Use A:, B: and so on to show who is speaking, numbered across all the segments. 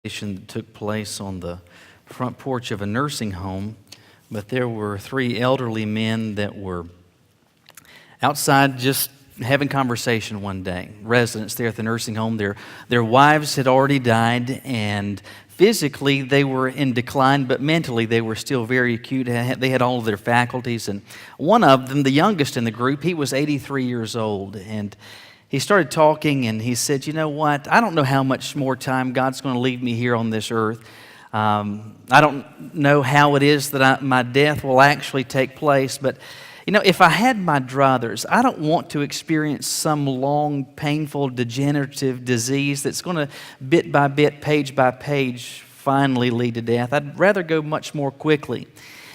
A: That took place on the front porch of a nursing home, but there were three elderly men that were outside just having conversation one day. Residents there at the nursing home, their wives had already died, and physically they were in decline, but mentally they were still very acute. They had all of their faculties, and one of them, the youngest in the group, he was 83 years old, and he started talking, and he said, "You know what? I don't know how much more time God's going to leave me here on this earth. I don't know how it is that my death will actually take place, but if I had my druthers, I don't want to experience some long, painful, degenerative disease that's going to, bit by bit, page by page, finally lead to death. I'd rather go much more quickly."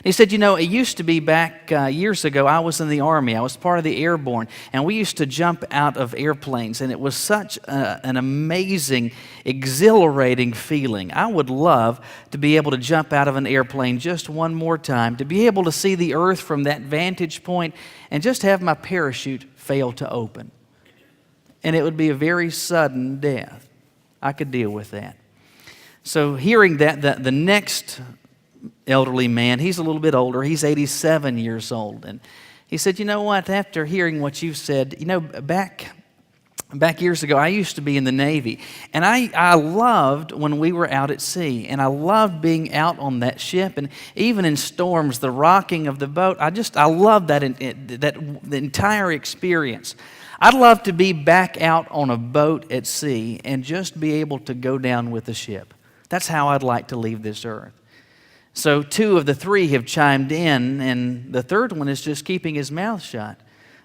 A: He said, it used to be back years ago, I was in the Army. I was part of the airborne, and we used to jump out of airplanes, and it was such an amazing, exhilarating feeling. I would love to be able to jump out of an airplane just one more time, to be able to see the earth from that vantage point and just have my parachute fail to open. And it would be a very sudden death. I could deal with that. So hearing that, the next elderly man, he's a little bit older, he's 87 years old, and he said, "You know what, after hearing what you've said, back years ago, I used to be in the Navy, and I loved when we were out at sea, and I loved being out on that ship, and even in storms, the rocking of the boat, I loved the entire experience. I'd love to be back out on a boat at sea and just be able to go down with the ship. That's how I'd like to leave this earth." So two of the three have chimed in, and the third one is just keeping his mouth shut.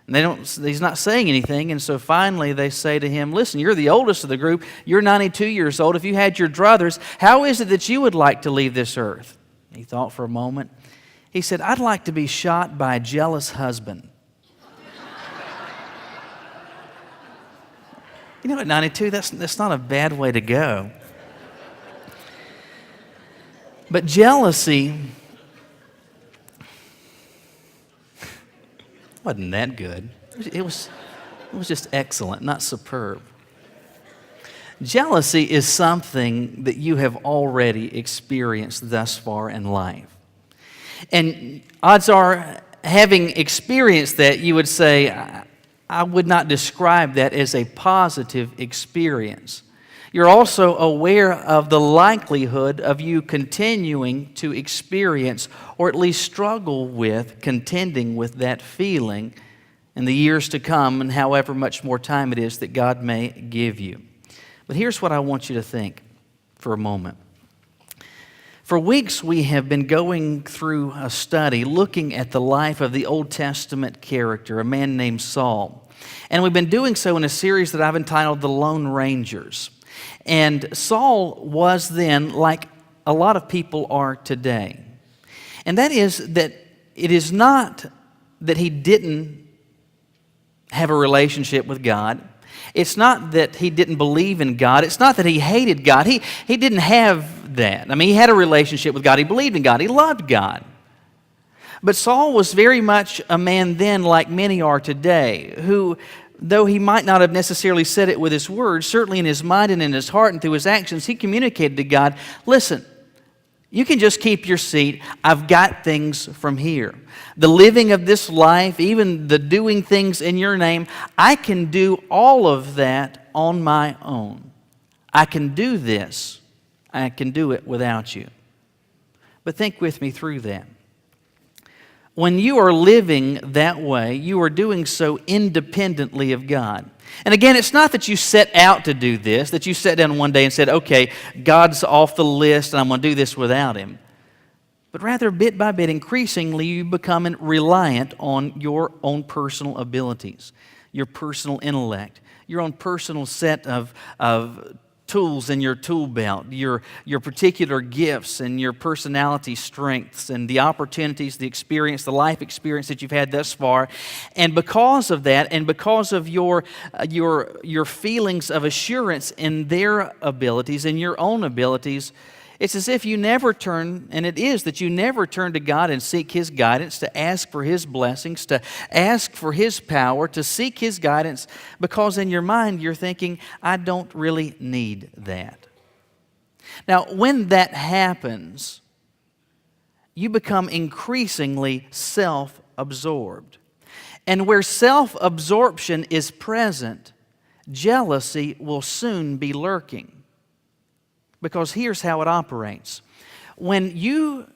A: And he's not saying anything, and so finally they say to him, "Listen, you're the oldest of the group. You're 92 years old. If you had your druthers, how is it that you would like to leave this earth?" He thought for a moment. He said, "I'd like to be shot by a jealous husband." At 92, that's not a bad way to go. But jealousy wasn't that good. It was just excellent, not superb. Jealousy is something that you have already experienced thus far in life. And odds are, having experienced that, you would say, I would not describe that as a positive experience. You're also aware of the likelihood of you continuing to experience, or at least struggle with, contending with that feeling in the years to come, and however much more time it is that God may give you. But here's what I want you to think for a moment. For weeks we have been going through a study looking at the life of the Old Testament character, a man named Saul. And we've been doing so in a series that I've entitled The Lone Rangers. And Saul was then like a lot of people are today. And that is that it is not that he didn't have a relationship with God. It's not that he didn't believe in God. It's not that he hated God. He didn't have that. I mean, he had a relationship with God. He believed in God. He loved God. But Saul was very much a man then, like many are today, who, though he might not have necessarily said it with his words, certainly in his mind and in his heart and through his actions, he communicated to God, "Listen, you can just keep your seat. I've got things from here. The living of this life, even the doing things in your name, I can do all of that on my own. I can do this. I can do it without you." But think with me through that. When you are living that way, you are doing so independently of God. And again, it's not that you set out to do this, that you sat down one day and said, "Okay, God's off the list and I'm going to do this without Him." But rather, bit by bit, increasingly, you become reliant on your own personal abilities, your personal intellect, your own personal set of tools in your tool belt, your particular gifts and your personality strengths and the opportunities, the experience, the life experience that you've had thus far. And because of that, and because of your feelings of assurance in their abilities and your own abilities, it's as if you never turn, and it is that you never turn to God and seek His guidance, to ask for His blessings, to ask for His power, to seek His guidance, because in your mind you're thinking, "I don't really need that." Now, when that happens, you become increasingly self-absorbed. And where self-absorption is present, jealousy will soon be lurking. Because here's how it operates. When you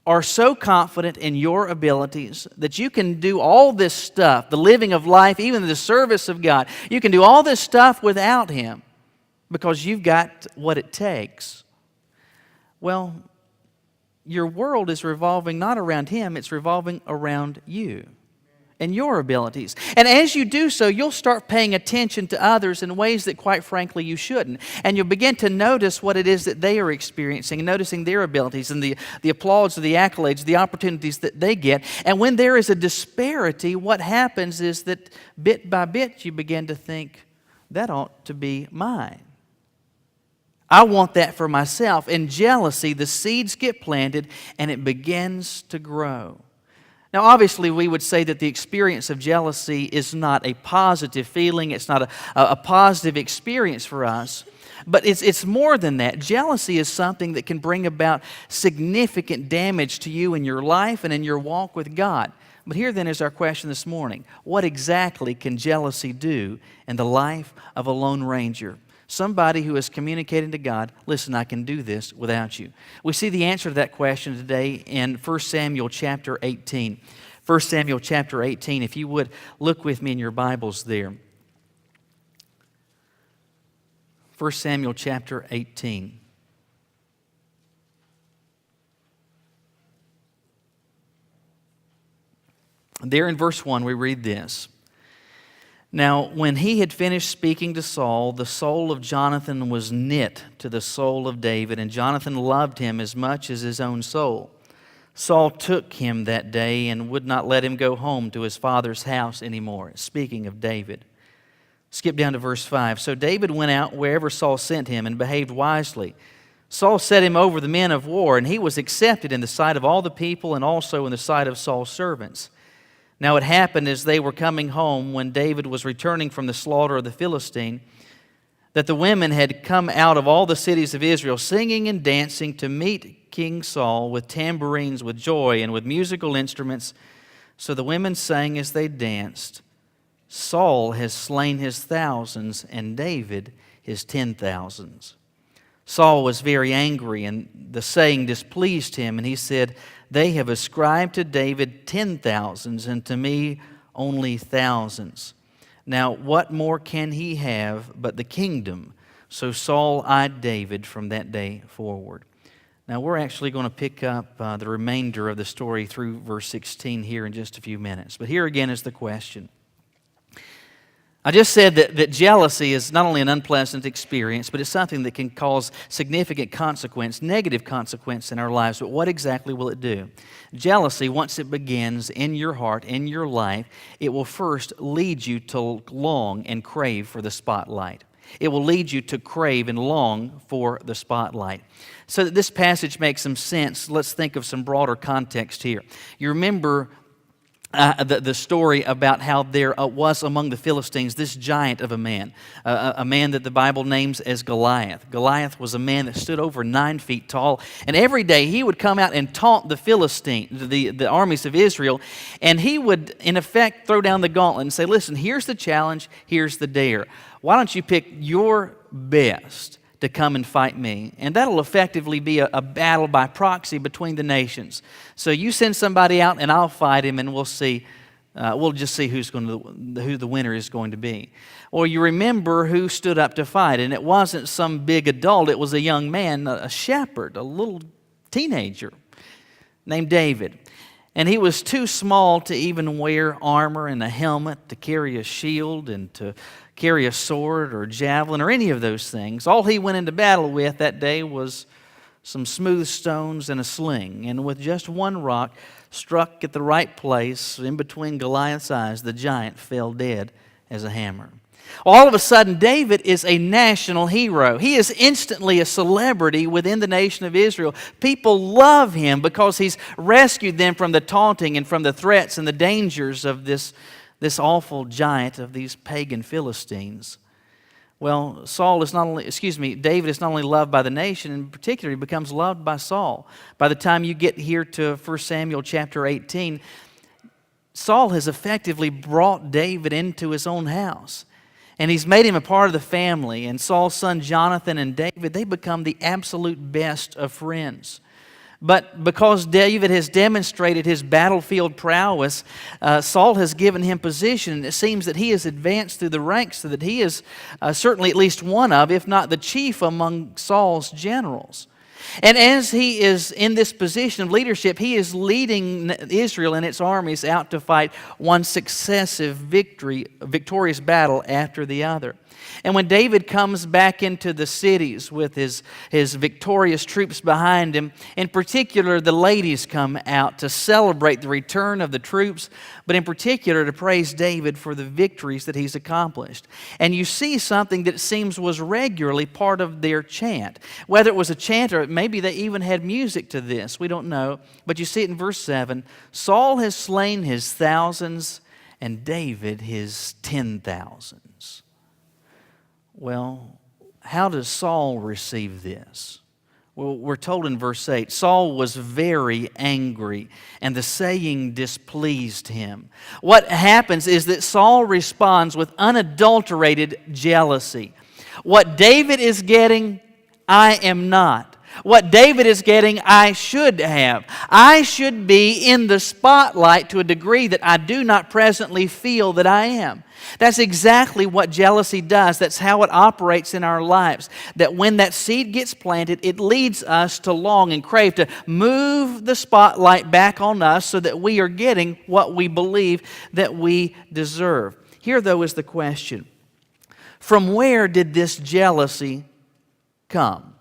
A: are so confident in your abilities that you can do all this stuff, the living of life, even the service of God, you can do all this stuff without Him because you've got what it takes. Well, your world is revolving not around Him, it's revolving around you and your abilities. And as you do so, you'll start paying attention to others in ways that, quite frankly, you shouldn't. And you'll begin to notice what it is that they are experiencing and noticing their abilities and the applause, the accolades, the opportunities that they get. And when there is a disparity, what happens is that bit by bit you begin to think, that ought to be mine. I want that for myself. In jealousy, the seeds get planted and it begins to grow. Now, obviously, we would say that the experience of jealousy is not a positive feeling. It's not a positive experience for us. But it's more than that. Jealousy is something that can bring about significant damage to you in your life and in your walk with God. But here then is our question this morning. What exactly can jealousy do in the life of a lone ranger? Somebody who is communicating to God, listen, I can do this without you. We see the answer to that question today in 1 Samuel chapter 18. 1 Samuel chapter 18, if you would look with me in your Bibles there. 1 Samuel chapter 18. There in verse 1 we read this. Now, when he had finished speaking to Saul, the soul of Jonathan was knit to the soul of David, and Jonathan loved him as much as his own soul. Saul took him that day and would not let him go home to his father's house anymore. Speaking of David. Skip down to verse 5. So David went out wherever Saul sent him and behaved wisely. Saul set him over the men of war, and he was accepted in the sight of all the people and also in the sight of Saul's servants. Now it happened as they were coming home, when David was returning from the slaughter of the Philistine, that the women had come out of all the cities of Israel, singing and dancing to meet King Saul with tambourines, with joy, and with musical instruments. So the women sang as they danced, Saul has slain his thousands, and David his 10,000s. Saul was very angry, and the saying displeased him, and he said, they have ascribed to David 10,000s, and to me only thousands. Now what more can he have but the kingdom? So Saul eyed David from that day forward. Now we're actually going to pick up the remainder of the story through verse 16 here in just a few minutes. But here again is the question. I just said that jealousy is not only an unpleasant experience, but it's something that can cause significant consequence, negative consequence in our lives. But what exactly will it do? Jealousy, once it begins in your heart, in your life, it will first lead you to long and crave for the spotlight. It will lead you to crave and long for the spotlight. So that this passage makes some sense, let's think of some broader context here. You remember the story about how there was among the Philistines this giant of a man that the Bible names as Goliath. Goliath was a man that stood over 9 feet tall, and every day he would come out and taunt the Philistines, the armies of Israel, and he would, in effect, throw down the gauntlet and say, listen, here's the challenge, here's the dare. Why don't you pick your best to come and fight me? And that'll effectively be a battle by proxy between the nations. So you send somebody out and I'll fight him, and we'll see. We'll just see who the winner is going to be. Or you remember who stood up to fight, and it wasn't some big adult. It was a young man, a shepherd, a little teenager named David. And he was too small to even wear armor and a helmet, to carry a shield and to carry a sword or javelin or any of those things. All he went into battle with that day was some smooth stones and a sling. And with just one rock struck at the right place in between Goliath's eyes, the giant fell dead as a hammer. All of a sudden, David is a national hero. He is instantly a celebrity within the nation of Israel. People love him because he's rescued them from the taunting and from the threats and the dangers of this awful giant of these pagan Philistines. Well, David is not only loved by the nation, in particular, he becomes loved by Saul. By the time you get here to 1 Samuel chapter 18, Saul has effectively brought David into his own house. And he's made him a part of the family. And Saul's son Jonathan and David, they become the absolute best of friends. But because David has demonstrated his battlefield prowess, Saul has given him position. And it seems that he has advanced through the ranks so that he is certainly at least one of, if not the chief among Saul's generals. And as he is in this position of leadership, he is leading Israel and its armies out to fight one successive victorious battle after the other. And when David comes back into the cities with his victorious troops behind him, in particular the ladies come out to celebrate the return of the troops, but in particular to praise David for the victories that he's accomplished. And you see something that it seems was regularly part of their chant. Whether it was a chant or maybe they even had music to this, we don't know. But you see it in verse 7, Saul has slain his thousands and David his 10,000s. Well, how does Saul receive this? Well, we're told in verse 8, Saul was very angry, and the saying displeased him. What happens is that Saul responds with unadulterated jealousy. What David is getting, I am not. What David is getting, I should have. I should be in the spotlight to a degree that I do not presently feel that I am. That's exactly what jealousy does. That's how it operates in our lives. That when that seed gets planted, it leads us to long and crave to move the spotlight back on us so that we are getting what we believe that we deserve. Here, though, is the question. From where did this jealousy come?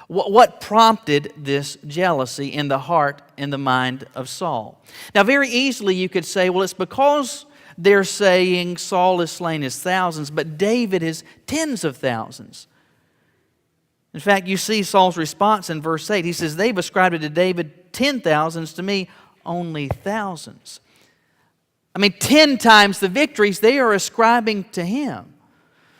A: What prompted this jealousy in the heart and the mind of Saul? Now, very easily you could say, well, it's because they're saying Saul has slain his thousands, but David his tens of thousands. In fact, you see Saul's response in verse 8. He says, they've ascribed to David 10,000s, to me only thousands. 10 times the victories they are ascribing to him.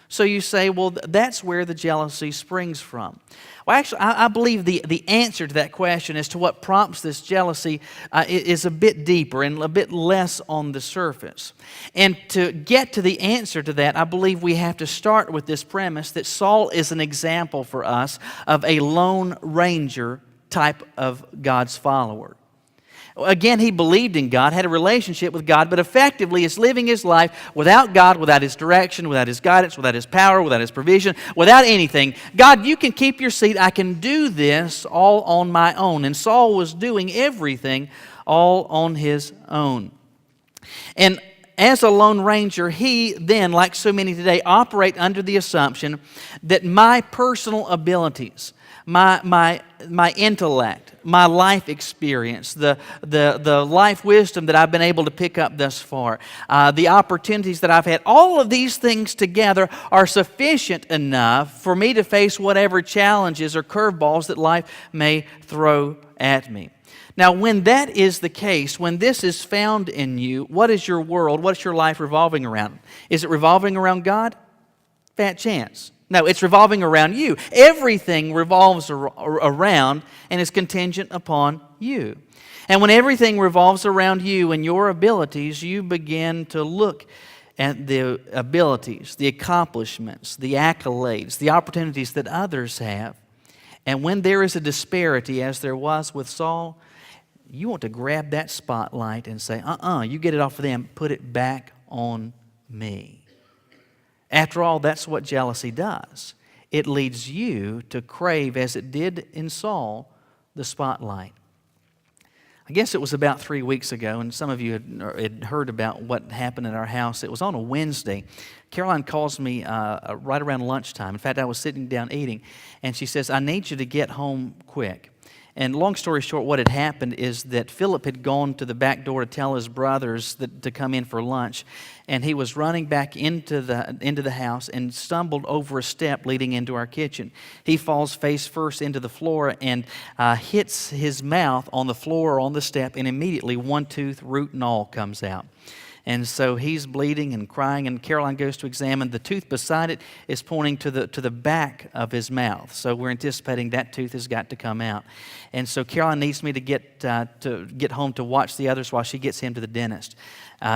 A: So you say, well, that's where the jealousy springs from. Well, actually, I believe the answer to that question as to what prompts this jealousy is a bit deeper and a bit less on the surface. And to get to the answer to that, I believe we have to start with this premise that Saul is an example for us of a lone ranger type of God's follower. Again, he believed in God, had a relationship with God, but effectively is living his life without God, without his direction, without his guidance, without his power, without his provision, without anything. God, you can keep your seat. I can do this all on my own. And Saul was doing everything all on his own. And as a lone ranger, he then, like so many today, operate under the assumption that my personal abilities, my intellect, my life experience, the life wisdom that I've been able to pick up thus far, the opportunities that I've had, all of these things together are sufficient enough for me to face whatever challenges or curveballs that life may throw at me. Now, when that is the case, when this is found in you, what is your world, what's your life revolving around? Is it revolving around God? Fat chance. No, it's revolving around you. Everything revolves around and is contingent upon you. And when everything revolves around you and your abilities, you begin to look at the abilities, the accomplishments, the accolades, the opportunities that others have. And when there is a disparity, as there was with Saul, you want to grab that spotlight and say, you get it off of them, put it back on me. After all, that's what jealousy does. It leads you to crave, as it did in Saul, the spotlight. I guess it was about 3 weeks ago, and some of you had heard about what happened in our house. It was on a Wednesday. Caroline calls me right around lunchtime. In fact, I was sitting down eating, and she says, I need you to get home quick. And long story short, what had happened is that Philip had gone to the back door to tell his brothers to come in for lunch, and he was running back into the house and stumbled over a step leading into our kitchen. He falls face first into the floor and hits his mouth on the floor or on the step, and immediately one tooth, root and all, comes out. And so he's bleeding and crying, and Caroline goes to examine. The tooth beside it is pointing to the back of his mouth. So we're anticipating that tooth has got to come out. And so Caroline needs me to get home to watch the others while she gets him to the dentist.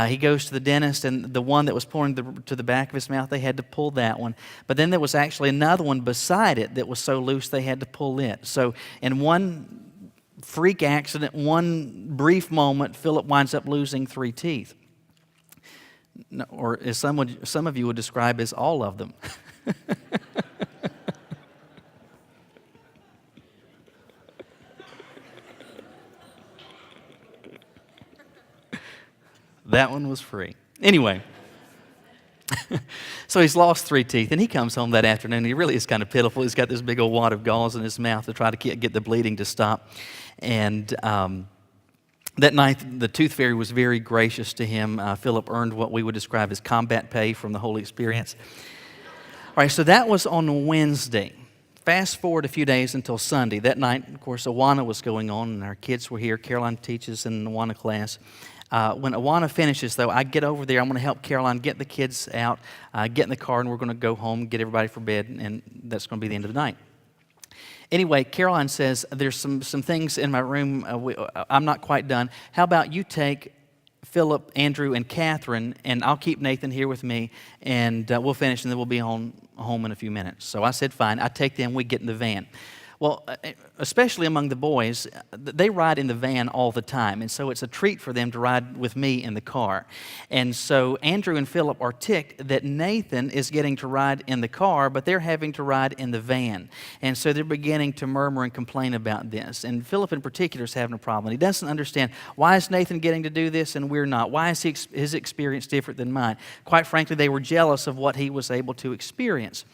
A: He goes to the dentist, and the one that was pointing to the back of his mouth, they had to pull that one. But then there was actually another one beside it that was so loose they had to pull it. So in one freak accident, one brief moment, Philip winds up losing 3 teeth. Or as some of you would describe as all of them. That one was free. Anyway, so he's lost 3 teeth, and he comes home that afternoon. He really is kind of pitiful. He's got this big old wad of gauze in his mouth to try to get the bleeding to stop. And that night, the tooth fairy was very gracious to him. Philip earned what we would describe as combat pay from the Holy Experience. All right, so that was on Wednesday. Fast forward a few days until Sunday. That night, of course, Awana was going on, and our kids were here. Caroline teaches in the Awana class. When Awana finishes, though, I get over there. I'm going to help Caroline get the kids out, get in the car, and we're going to go home, get everybody for bed, and that's going to be the end of the night. Anyway, Caroline says, there's some things in my room. I'm not quite done. How about you take Philip, Andrew, and Catherine, and I'll keep Nathan here with me, and we'll finish, and then we'll be home in a few minutes. So I said, fine. I take them. We get in the van. Well, especially among the boys, they ride in the van all the time, and so it's a treat for them to ride with me in the car. And so Andrew and Philip are ticked that Nathan is getting to ride in the car, but they're having to ride in the van. And so they're beginning to murmur and complain about this. And Philip in particular is having a problem. He doesn't understand, why is Nathan getting to do this and we're not? Why is his experience different than mine? Quite frankly, they were jealous of what he was able to experience.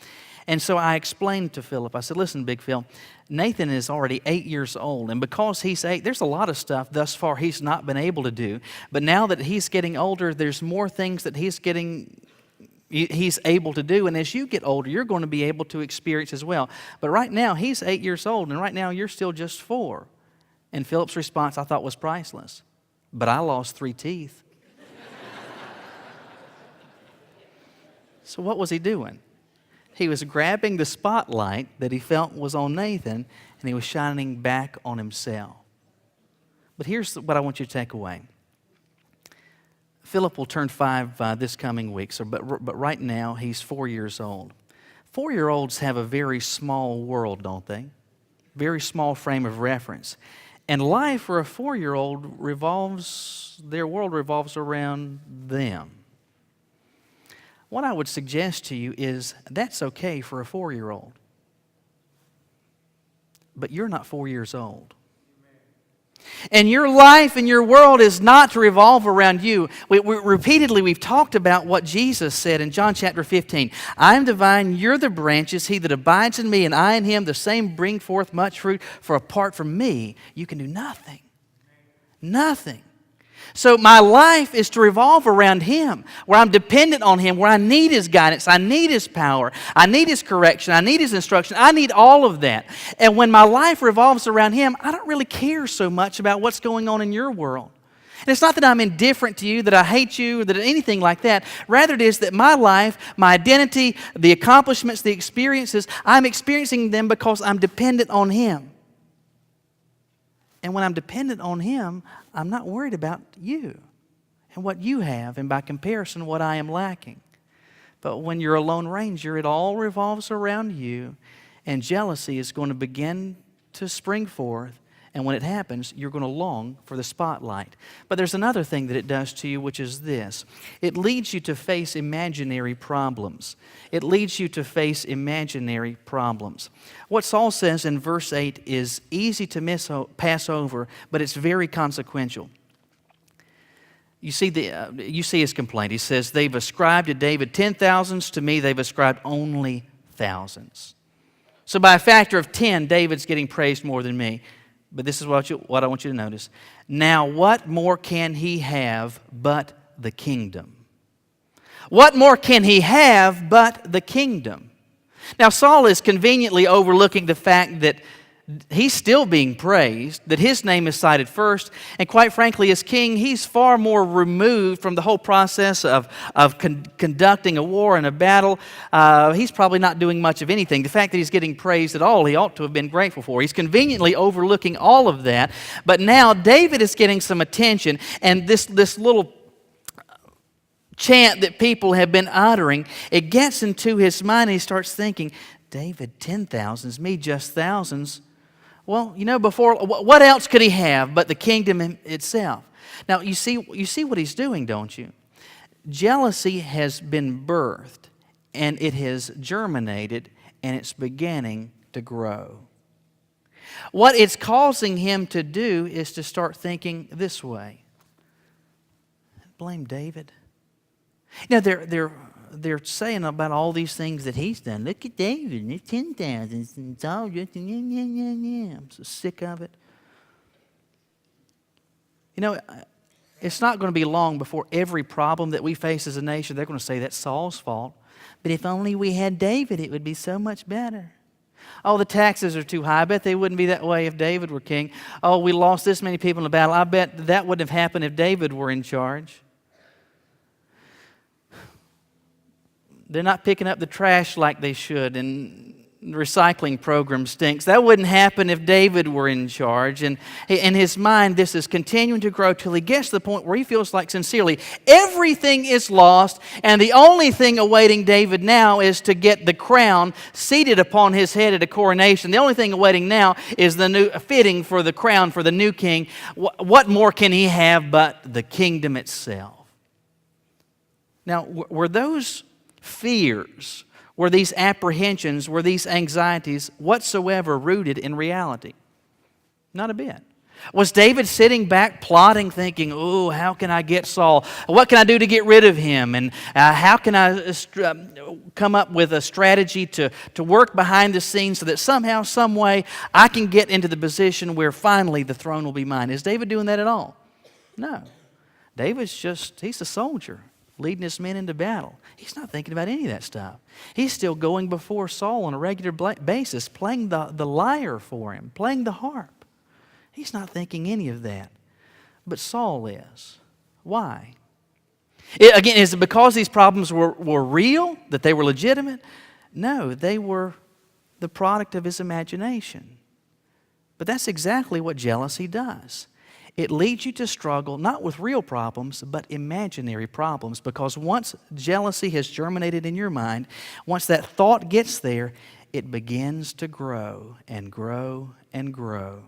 A: And so I explained to Philip, I said, listen, Big Phil, Nathan is already 8 years old, and because he's 8, there's a lot of stuff thus far he's not been able to do. But now that he's getting older, there's more things that he's able to do, and as you get older, you're going to be able to experience as well. But right now, he's 8 years old, and right now you're still just 4. And Philip's response, I thought, was priceless. But I lost 3 teeth. So what was he doing? He was grabbing the spotlight that he felt was on Nathan, and he was shining back on himself. But here's what I want you to take away. Philip will turn 5 this coming week, but right now he's 4 years old. 4-year-olds have a very small world, don't they? Very small frame of reference. And life for a 4-year-old their world revolves around them. What I would suggest to you is that's okay for a 4-year-old. But you're not 4 years old. And your life and your world is not to revolve around you. Repeatedly, we've talked about what Jesus said in John chapter 15. I am the vine, you're the branches. He that abides in me and I in him, the same bring forth much fruit. For apart from me, you can do nothing. Nothing. So my life is to revolve around him, where I'm dependent on him, where I need his guidance, I need his power, I need his correction, I need his instruction, I need all of that. And when my life revolves around him, I don't really care so much about what's going on in your world. And it's not that I'm indifferent to you, that I hate you, or that anything like that. Rather, it is that my life, my identity, the accomplishments, the experiences, I'm experiencing them because I'm dependent on him. And when I'm dependent on him, I'm not worried about you and what you have, and by comparison, what I am lacking. But when you're a lone ranger, it all revolves around you, and jealousy is going to begin to spring forth. And when it happens, you're going to long for the spotlight. But there's another thing that it does to you, which is this. It leads you to face imaginary problems. It leads you to face imaginary problems. What Saul says in verse 8 is easy to pass over, but it's very consequential. You see his complaint. He says, they've ascribed to David 10,000s. To me, they've ascribed only thousands. So by a factor of 10, David's getting praised more than me. But this is what I want you to notice. Now, what more can he have but the kingdom? What more can he have but the kingdom? Now, Saul is conveniently overlooking the fact that he's still being praised, that his name is cited first, and quite frankly, as king, he's far more removed from the whole process of conducting a war and a battle. He's probably not doing much of anything. The fact that he's getting praised at all, he ought to have been grateful for. He's conveniently overlooking all of that, but now David is getting some attention, and this little chant that people have been uttering, it gets into his mind, and he starts thinking, David, 10,000s, me just thousands. Well, before, what else could he have but the kingdom itself? Now, you see what he's doing, don't you? Jealousy has been birthed, and it has germinated, and it's beginning to grow. What it's causing him to do is to start thinking this way. Blame David. They're saying about all these things that he's done. Look at David, it's 10,000. It's all just, I'm so sick of it. It's not going to be long before every problem that we face as a nation, they're going to say that's Saul's fault. But if only we had David, it would be so much better. Oh, the taxes are too high. I bet they wouldn't be that way if David were king. Oh, we lost this many people in the battle. I bet that wouldn't have happened if David were in charge. They're not picking up the trash like they should, and the recycling program stinks. That wouldn't happen if David were in charge. And in his mind, this is continuing to grow till he gets to the point where he feels like sincerely everything is lost, and the only thing awaiting David now is to get the crown seated upon his head at a coronation. The only thing awaiting now is the new fitting for the crown for the new king. What more can he have but the kingdom itself? Now, were those fears, were these apprehensions, were these anxieties whatsoever rooted in reality? Not a bit. Was David sitting back plotting, thinking, oh, how can I get Saul? What can I do to get rid of him? And how can I come up with a strategy to work behind the scenes so that somehow, some way, I can get into the position where finally the throne will be mine? Is David doing that at all? No. David's he's a soldier, leading his men into battle. He's not thinking about any of that stuff. He's still going before Saul on a regular basis, playing the lyre for him, playing the harp. He's not thinking any of that. But Saul is. Why? Again, is it because these problems were real, that they were legitimate? No, they were the product of his imagination. But that's exactly what jealousy does. It leads you to struggle not with real problems, but imaginary problems. Because once jealousy has germinated in your mind, once that thought gets there, it begins to grow and grow and grow.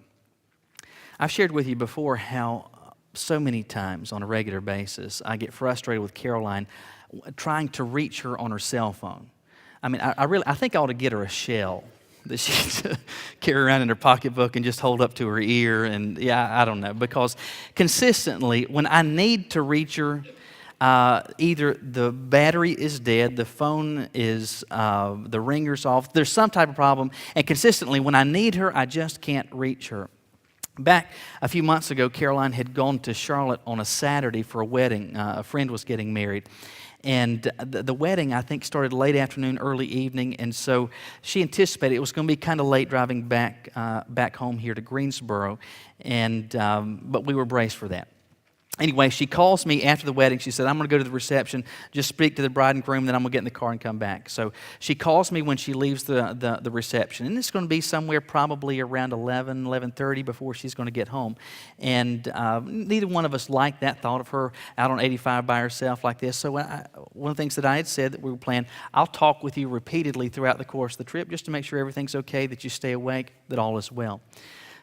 A: I've shared with you before how so many times on a regular basis I get frustrated with Caroline trying to reach her on her cell phone. I mean, I think I ought to get her a shell that she carry around in her pocketbook and just hold up to her ear. And I don't know. Because consistently, when I need to reach her, either the battery is dead, the phone is, the ringer's off, there's some type of problem. And consistently, when I need her, I just can't reach her. Back a few months ago, Caroline had gone to Charlotte on a Saturday for a wedding. A friend was getting married. And the wedding, I think, started late afternoon, early evening, and so she anticipated it was going to be kind of late driving back home here to Greensboro, but we were braced for that. Anyway, she calls me after the wedding. She said, I'm going to go to the reception, just speak to the bride and groom, then I'm going to get in the car and come back. So she calls me when she leaves the reception. And it's going to be somewhere probably around 11:30 before she's going to get home. And neither one of us liked that thought of her out on 85 by herself like this. So one of the things that I had said that we were planning, I'll talk with you repeatedly throughout the course of the trip just to make sure everything's okay, that you stay awake, that all is well.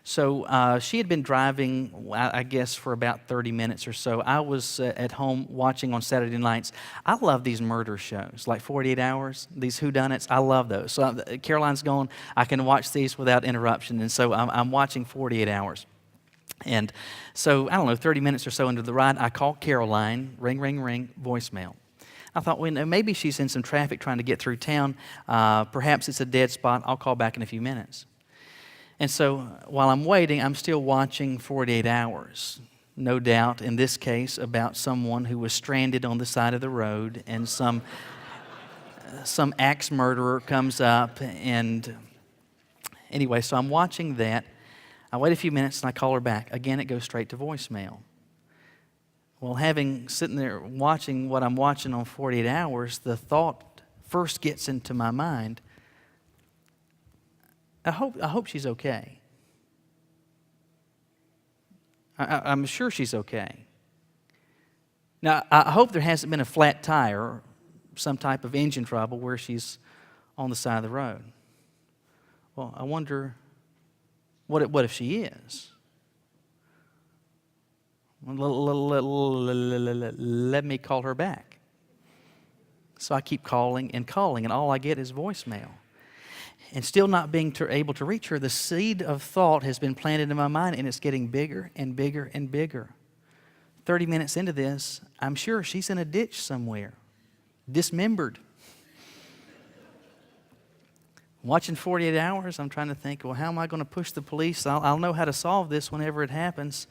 A: So she had been driving, I guess, for about 30 minutes or so. I was at home watching on Saturday nights. I love these murder shows, like 48 Hours, these whodunits. I love those. So Caroline's gone. I can watch these without interruption. And so I'm watching 48 Hours. And so, I don't know, 30 minutes or so into the ride, I call Caroline, ring, ring, ring, voicemail. I thought, well, maybe she's in some traffic trying to get through town. Perhaps it's a dead spot. I'll call back in a few minutes. And so while I'm waiting, I'm still watching 48 Hours. No doubt, in this case, about someone who was stranded on the side of the road, and some axe murderer comes up and Anyway, so I'm watching that. I wait a few minutes and I call her back. Again, it goes straight to voicemail. Well, sitting there watching what I'm watching on 48 Hours, the thought first gets into my mind, I hope she's okay. I'm sure she's okay. Now, I hope there hasn't been a flat tire or some type of engine trouble where she's on the side of the road. Well, I wonder, what if she is? Let me call her back. So I keep calling, and all I get is voicemail. And still not being able to reach her, the seed of thought has been planted in my mind, and it's getting bigger and bigger and bigger. 30 minutes into this, I'm sure she's in a ditch somewhere, dismembered. Watching 48 Hours, I'm trying to think, well, how am I going to push the police? I'll know how to solve this whenever it happens.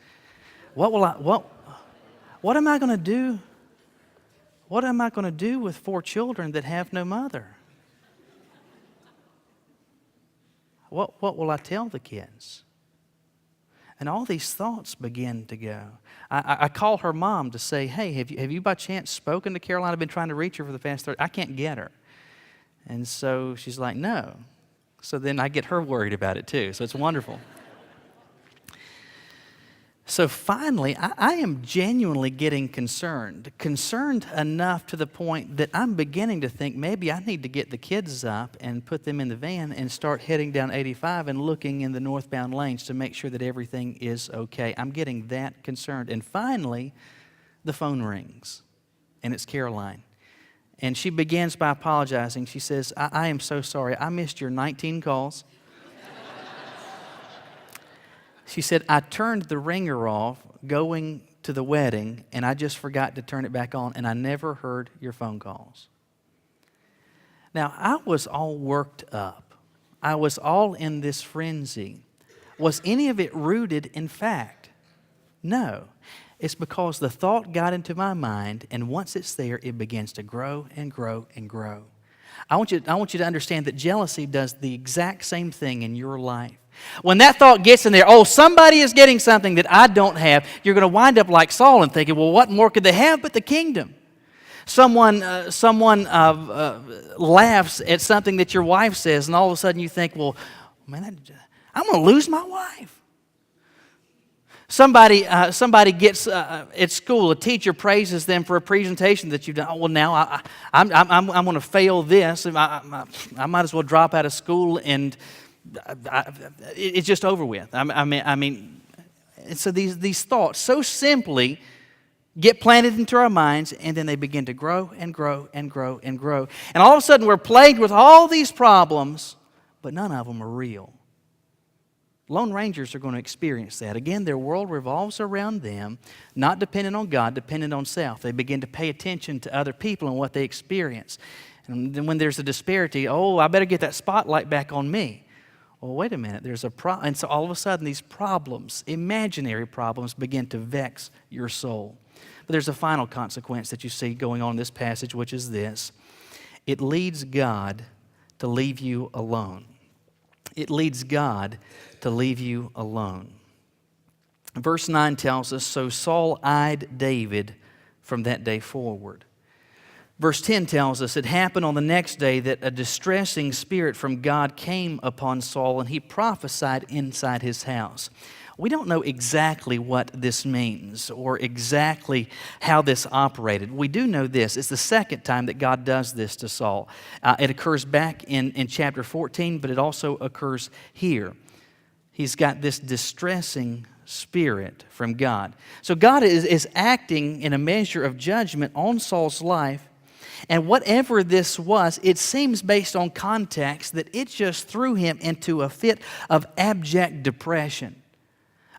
A: What am I going to do? What am I going to do with 4 children that have no mother? What will I tell the kids? And all these thoughts begin to go. I call her mom to say, hey, have you by chance spoken to Caroline? I've been trying to reach her for the past 30. I can't get her. And so she's like, no. So then I get her worried about it too. So it's wonderful. So finally, I am genuinely getting concerned enough to the point that I'm beginning to think maybe I need to get the kids up and put them in the van and start heading down 85 and looking in the northbound lanes to make sure that everything is okay. I'm getting that concerned. And finally, the phone rings, and it's Caroline. And she begins by apologizing. She says, I am so sorry. I missed your 19 calls. She said, I turned the ringer off going to the wedding, and I just forgot to turn it back on, and I never heard your phone calls. Now, I was all worked up. I was all in this frenzy. Was any of it rooted in fact? No. It's because the thought got into my mind, and once it's there, it begins to grow and grow and grow. I want you to understand that jealousy does the exact same thing in your life. When that thought gets in there, oh, somebody is getting something that I don't have, you're going to wind up like Saul and thinking, well, what more could they have but the kingdom? Someone laughs at something that your wife says, and all of a sudden you think, well, man, I'm going to lose my wife. Somebody gets at school, a teacher praises them for a presentation that you've done. Oh, well, now I'm going to fail this. I might as well drop out of school, and it's just over with. I mean, and so these thoughts so simply get planted into our minds, and then they begin to grow and grow and grow and grow. And all of a sudden, we're plagued with all these problems, but none of them are real. Lone Rangers are going to experience that. Again, their world revolves around them, not dependent on God, dependent on self. They begin to pay attention to other people and what they experience. And then when there's a disparity, oh, I better get that spotlight back on me. Well, wait a minute, there's a problem. And so all of a sudden, these problems, imaginary problems, begin to vex your soul. But there's a final consequence that you see going on in this passage, which is this. It leads God to leave you alone. It leads God to leave you alone. Verse 9 tells us, so Saul eyed David from that day forward. Verse 10 tells us, it happened on the next day that a distressing spirit from God came upon Saul, and he prophesied inside his house. We don't know exactly what this means or exactly how this operated. We do know this. It's the second time that God does this to Saul. It occurs back in chapter 14, but it also occurs here. He's got this distressing spirit from God. So God is acting in a measure of judgment on Saul's life. And whatever this was, it seems based on context that it just threw him into a fit of abject depression.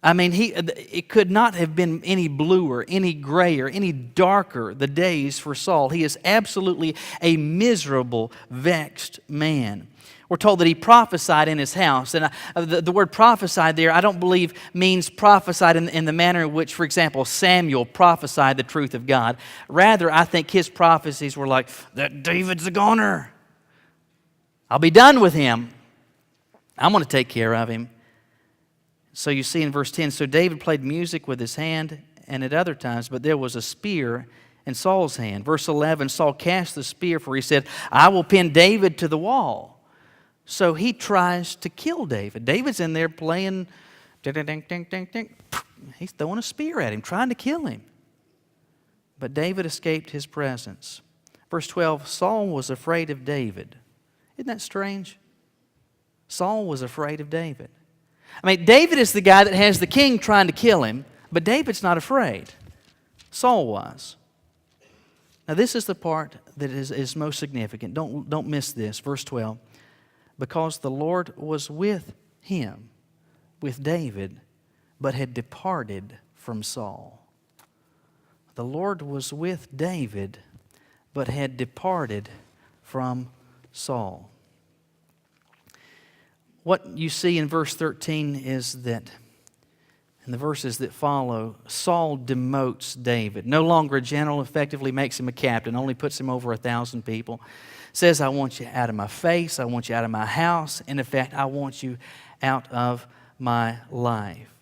A: I mean, it could not have been any bluer, any grayer, any darker the days for Saul. He is absolutely a miserable, vexed man. We're told that he prophesied in his house. And the word prophesied there, I don't believe means prophesied in the manner in which, for example, Samuel prophesied the truth of God. Rather, I think his prophecies were like, that David's a goner. I'll be done with him. I'm going to take care of him. So you see in verse 10, so David played music with his hand and at other times, but there was a spear in Saul's hand. Verse 11, Saul cast the spear, for he said, I will pin David to the wall. So he tries to kill David. David's in there playing, ding, ding, ding, ding, ding. He's throwing a spear at him, trying to kill him. But David escaped his presence. Verse 12, Saul was afraid of David. Isn't that strange? Saul was afraid of David. I mean, David is the guy that has the king trying to kill him, but David's not afraid. Saul was. Now, this is the part that is most significant. Don't miss this. Verse 12. Because the Lord was with him, with David, but had departed from Saul. The Lord was with David, but had departed from Saul. What you see in verse 13 is that, in the verses that follow, Saul demotes David. No longer a general, effectively makes him a captain, only puts him over 1,000 people. Says, I want you out of my face, I want you out of my house. In effect, I want you out of my life.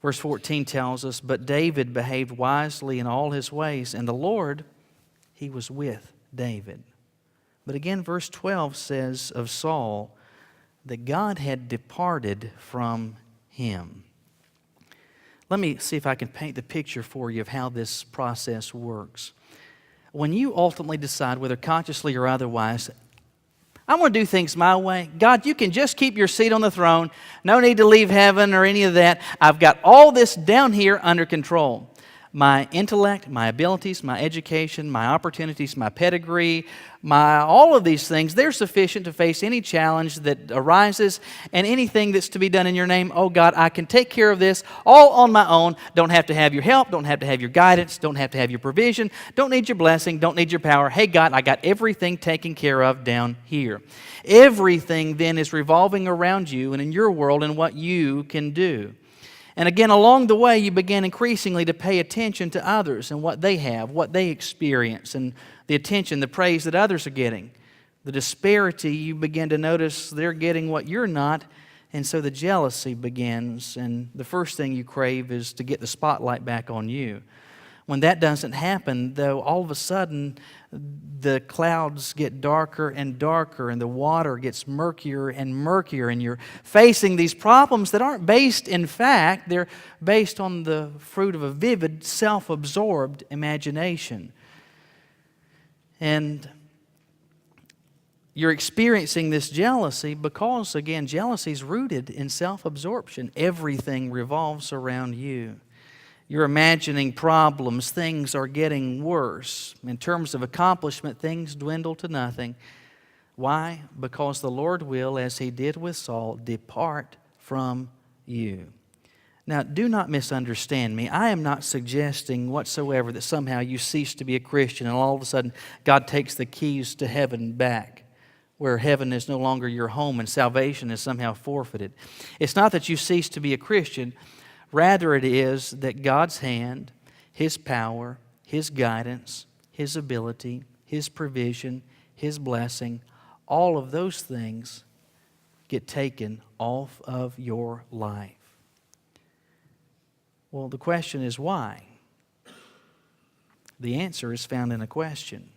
A: Verse 14 tells us, but David behaved wisely in all his ways, and the Lord, he was with David. But again, verse 12 says of Saul that God had departed from him. Let me see if I can paint the picture for you of how this process works. When you ultimately decide, whether consciously or otherwise, I'm going to do things my way. God, you can just keep your seat on the throne. No need to leave heaven or any of that. I've got all this down here under control. My intellect, my abilities, my education, my opportunities, my pedigree, all of these things, they're sufficient to face any challenge that arises and anything that's to be done in your name. Oh God, I can take care of this all on my own. Don't have to have your help, don't have to have your guidance, don't have to have your provision, don't need your blessing, don't need your power. Hey God, I got everything taken care of down here. Everything then is revolving around you and in your world and what you can do. And again, along the way, you begin increasingly to pay attention to others and what they have, what they experience, and the attention, the praise that others are getting. The disparity, you begin to notice they're getting what you're not, and so the jealousy begins, and the first thing you crave is to get the spotlight back on you. When that doesn't happen, though, all of a sudden, the clouds get darker and darker, and the water gets murkier and murkier, and you're facing these problems that aren't based in fact, they're based on the fruit of a vivid, self-absorbed imagination. And you're experiencing this jealousy because, again, jealousy is rooted in self-absorption. Everything revolves around you. You're imagining problems. Things are getting worse. In terms of accomplishment, things dwindle to nothing. Why? Because the Lord will, as He did with Saul, depart from you. Now, do not misunderstand me. I am not suggesting whatsoever that somehow you cease to be a Christian and all of a sudden God takes the keys to heaven back, where heaven is no longer your home and salvation is somehow forfeited. It's not that you cease to be a Christian. Rather, it is that God's hand, His power, His guidance, His ability, His provision, His blessing, all of those things get taken off of your life. Well, the question is why? The answer is found in a question.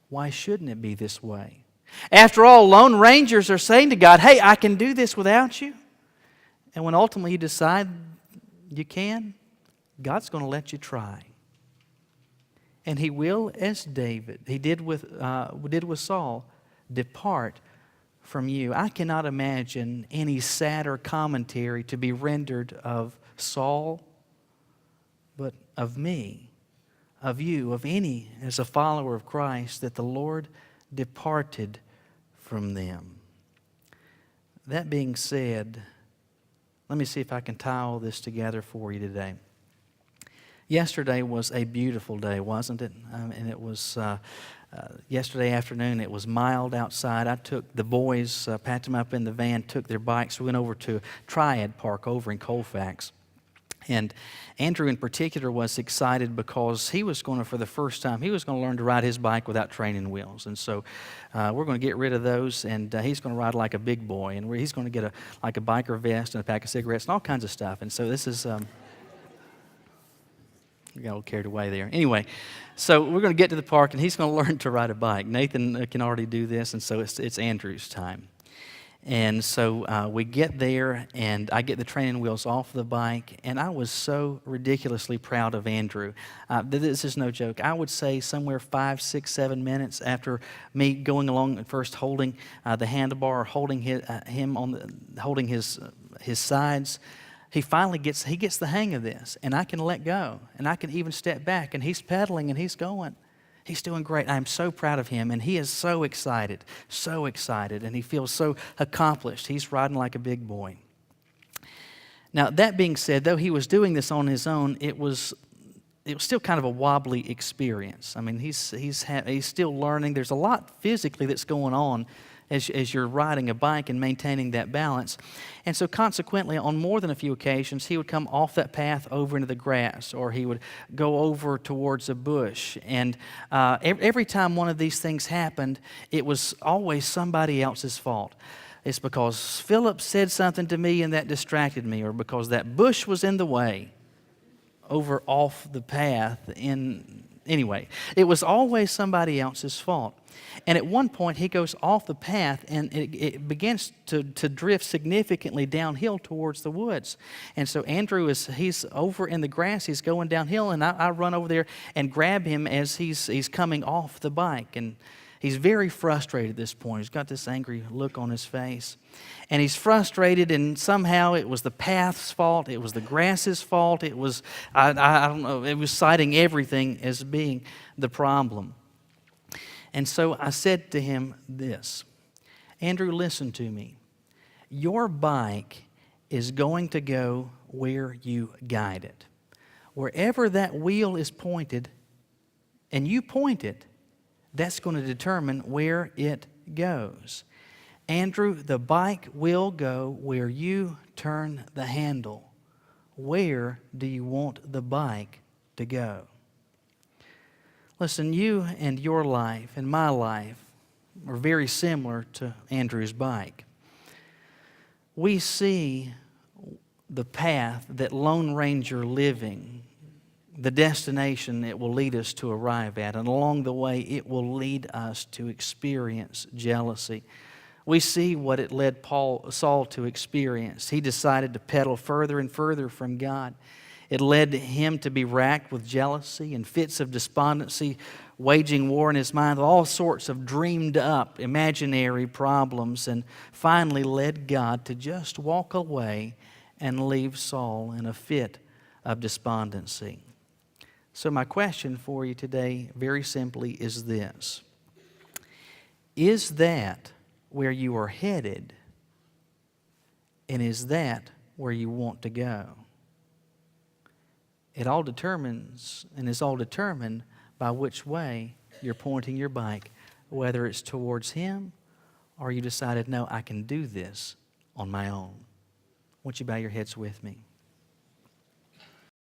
A: Why shouldn't it be this way? After all, Lone Rangers are saying to God, hey, I can do this without you. And when ultimately you decide you can, God's going to let you try. And He will, as David, He did with Saul, depart from you. I cannot imagine any sadder commentary to be rendered of Saul, but of me, of you, of any as a follower of Christ, that the Lord departed from them. That being said, let me see if I can tie all this together for you today. Yesterday was a beautiful day, wasn't it? And it was yesterday afternoon. It was mild outside. I took the boys, packed them up in the van, took their bikes. We went over to Triad Park over in Colfax. And Andrew in particular was excited because he was going to, for the first time, he was going to learn to ride his bike without training wheels. And so we're going to get rid of those, and he's going to ride like a big boy. And he's going to get like a biker vest and a pack of cigarettes and all kinds of stuff. And so this is, we got a little carried away there. Anyway, so we're going to get to the park, and he's going to learn to ride a bike. Nathan can already do this, and so it's Andrew's time. And so we get there, and I get the training wheels off the bike, and I was so ridiculously proud of Andrew. This is no joke. I would say somewhere 5, 6, 7 minutes after me going along at first, holding the handlebar, holding holding his sides. He finally gets the hang of this, and I can let go, and I can even step back, and he's pedaling, and he's going. He's doing great. I'm so proud of him, and he is so excited, and he feels so accomplished. He's riding like a big boy. Now, that being said, though he was doing this on his own, it was still kind of a wobbly experience. I mean, he's still learning. There's a lot physically that's going on as you're riding a bike and maintaining that balance. And so consequently, on more than a few occasions, he would come off that path over into the grass, or he would go over towards a bush. And every time one of these things happened, it was always somebody else's fault. It's because Philip said something to me and that distracted me, or because that bush was in the way over off the path. Anyway, it was always somebody else's fault. And at one point, he goes off the path, and it begins to drift significantly downhill towards the woods. And so Andrew he's over in the grass, he's going downhill, and I run over there and grab him as he's coming off the bike. And he's very frustrated at this point. He's got this angry look on his face. And he's frustrated, and somehow it was the path's fault, it was the grass's fault, it was, I don't know, it was citing everything as being the problem. And so I said to him this, Andrew, listen to me. Your bike is going to go where you guide it. Wherever that wheel is pointed, and you point it, that's going to determine where it goes. Andrew, the bike will go where you turn the handle. Where do you want the bike to go? Listen, you and your life and my life are very similar to Andrew's bike. We see the path that Lone Ranger living, the destination it will lead us to arrive at, and along the way it will lead us to experience jealousy. We see what it led Saul to experience. He decided to pedal further and further from God. It led him to be racked with jealousy and fits of despondency, waging war in his mind with all sorts of dreamed up imaginary problems, and finally led God to just walk away and leave Saul in a fit of despondency. So my question for you today, very simply, is this. Is that where you are headed? And is that where you want to go? It all determines and is all determined by which way you're pointing your bike, whether it's towards Him or you decided, no, I can do this on my own. Won't you bow your heads with me?